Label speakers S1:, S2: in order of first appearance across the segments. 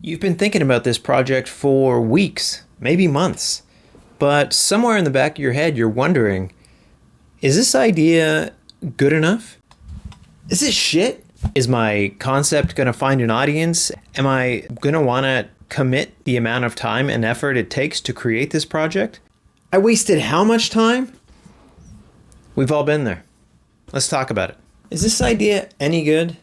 S1: You've been thinking about this project for weeks, maybe months, but somewhere in the back of your head you're wondering, is this idea good enough? Is this shit? Is my concept going to find an audience? Am I going to want to commit the amount of time and effort it takes to create this project? I wasted how much time? We've all been there. Let's talk about it. Is this idea any good?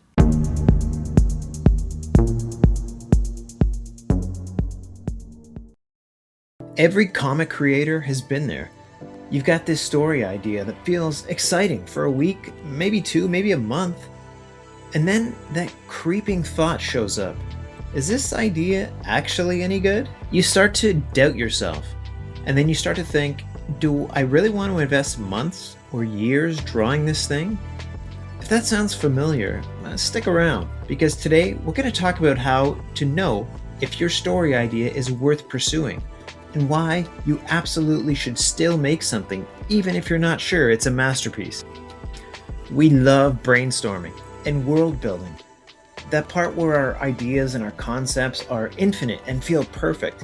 S1: Every comic creator has been there. You've got this story idea that feels exciting for a week, maybe two, maybe a month. And then that creeping thought shows up. Is this idea actually any good? You start to doubt yourself. And then you start to think, do I really want to invest months or years drawing this thing? If that sounds familiar, stick around, because today we're going to talk about how to know if your story idea is worth pursuing, and why you absolutely should still make something even if you're not sure it's a masterpiece. We love brainstorming and world building, that part where our ideas and our concepts are infinite and feel perfect.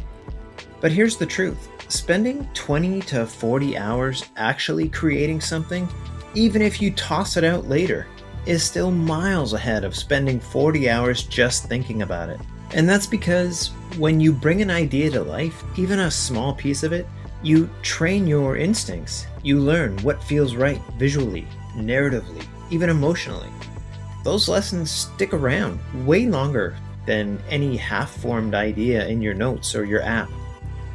S1: But here's the truth. Spending 20 to 40 hours actually creating something, even if you toss it out later, is still miles ahead of spending 40 hours just thinking about it. And that's because when you bring an idea to life, even a small piece of it, you train your instincts. You learn what feels right visually, narratively, even emotionally. Those lessons stick around way longer than any half-formed idea in your notes or your app.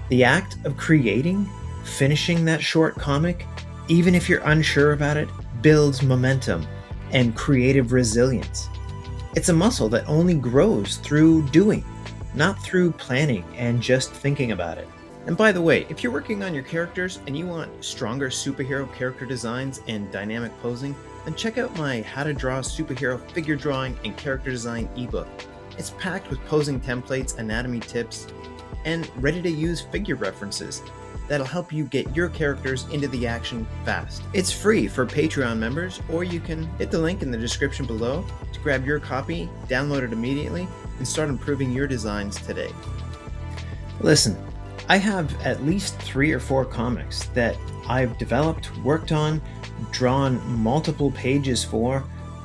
S1: The act of creating, finishing that short comic, even if you're unsure about it, builds momentum and creative resilience. It's a muscle that only grows through doing, not through planning and just thinking about it. And by the way, if you're working on your characters and you want stronger superhero character designs and dynamic posing, then check out my How to Draw Superhero Figure Drawing and Character Design ebook. It's packed with posing templates, anatomy tips, and ready-to-use figure references that'll help you get your characters into the action fast. It's free for Patreon members, or you can hit the link in the description below to grab your copy, download it immediately, and start improving your designs today. Listen, I have at least 3 or 4 comics that I've developed, worked on, drawn multiple pages for,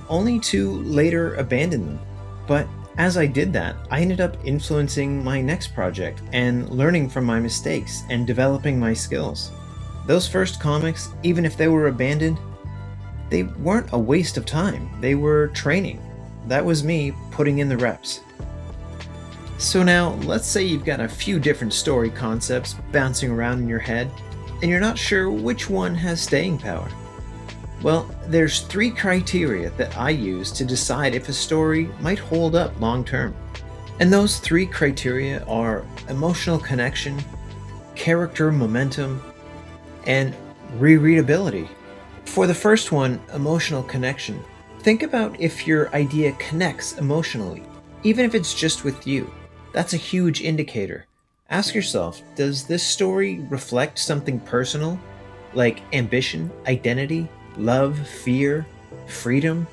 S1: only to later abandon them. But as I did that, I ended up influencing my next project and learning from my mistakes and developing my skills. Those first comics, even if they were abandoned, they weren't a waste of time. They were training. That was me putting in the reps. So now, let's say you've got a few different story concepts bouncing around in your head, and you're not sure which one has staying power. Well, there's 3 criteria that I use to decide if a story might hold up long term. And those 3 criteria are emotional connection, character momentum, and rereadability. For the first one, emotional connection, think about if your idea connects emotionally, even if it's just with you. That's a huge indicator. Ask yourself, does this story reflect something personal, like ambition, identity, love, fear, freedom?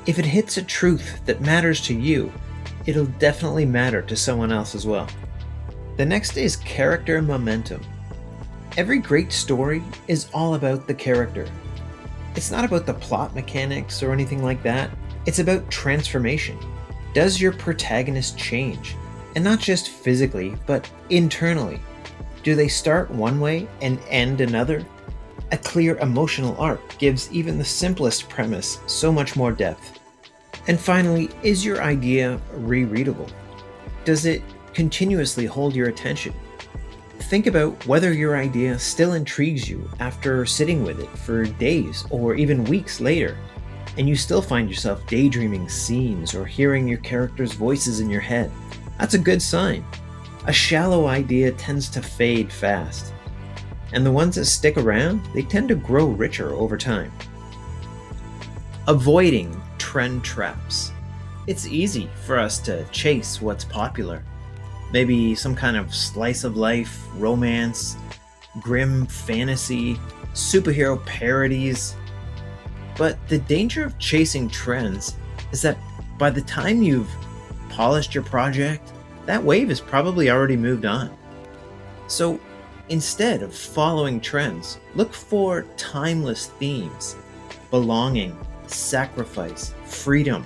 S1: If it hits a truth that matters to you, it'll definitely matter to someone else as well. The next is character momentum. Every great story is all about the character. It's not about the plot mechanics or anything like that. It's about transformation. Does your protagonist change? And not just physically, but internally. Do they start one way and end another? A clear emotional arc gives even the simplest premise so much more depth. And finally, is your idea rereadable? Does it continuously hold your attention? Think about whether your idea still intrigues you after sitting with it for days or even weeks later, and you still find yourself daydreaming scenes or hearing your characters' voices in your head. That's a good sign. A shallow idea tends to fade fast. And the ones that stick around, they tend to grow richer over time. Avoiding trend traps. It's easy for us to chase what's popular. Maybe some kind of slice of life, romance, grim fantasy, superhero parodies. But the danger of chasing trends is that by the time you've polished your project, that wave has probably already moved on. So instead of following trends, look for timeless themes: belonging, sacrifice, freedom,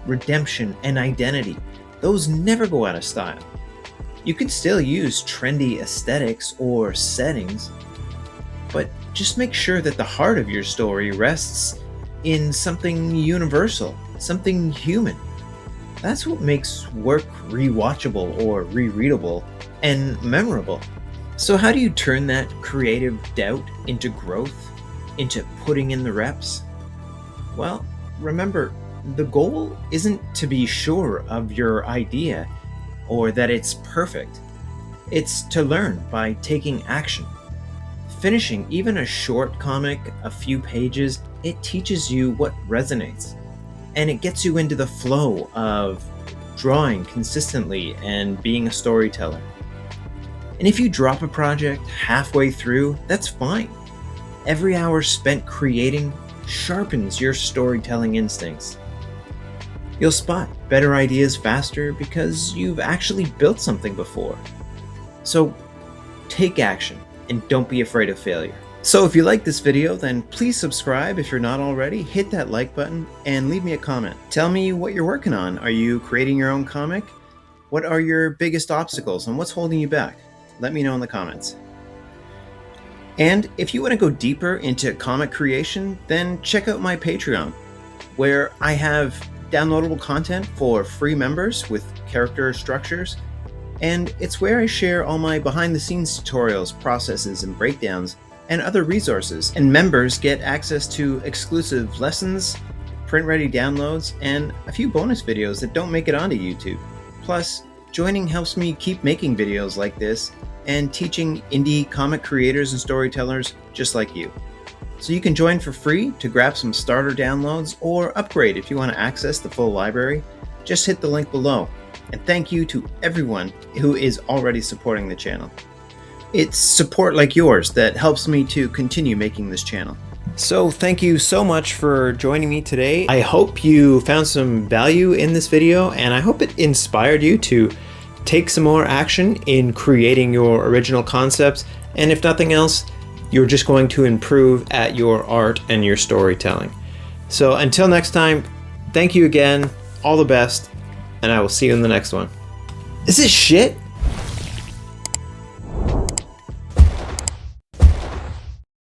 S1: redemption, and identity. Those never go out of style. You can still use trendy aesthetics or settings, but just make sure that the heart of your story rests in something universal, something human. That's what makes work rewatchable or rereadable and memorable. So how do you turn that creative doubt into growth, into putting in the reps? Well, remember, the goal isn't to be sure of your idea or that it's perfect. It's to learn by taking action. Finishing even a short comic, a few pages, it teaches you what resonates. And it gets you into the flow of drawing consistently and being a storyteller. And if you drop a project halfway through, that's fine. Every hour spent creating sharpens your storytelling instincts. You'll spot better ideas faster because you've actually built something before. So take action and don't be afraid of failure. So if you like this video, then please subscribe if you're not already, hit that like button, and leave me a comment. Tell me what you're working on. Are you creating your own comic? What are your biggest obstacles and what's holding you back? Let me know in the comments. And if you want to go deeper into comic creation, then check out my Patreon, where I have downloadable content for free members with character structures, and it's where I share all my behind-the-scenes tutorials, processes, and breakdowns, and other resources. And members get access to exclusive lessons, print-ready downloads, and a few bonus videos that don't make it onto YouTube. Plus, joining helps me keep making videos like this and teaching indie comic creators and storytellers just like you. So you can join for free to grab some starter downloads or upgrade if you want to access the full library. Just hit the link below. And thank you to everyone who is already supporting the channel. It's support like yours that helps me to continue making this channel. So thank you so much for joining me today. I hope you found some value in this video, and I hope it inspired you to take some more action in creating your original concepts. And if nothing else, you're just going to improve at your art and your storytelling. So until next time, thank you again, all the best, and I will see you in the next one. Is this shit?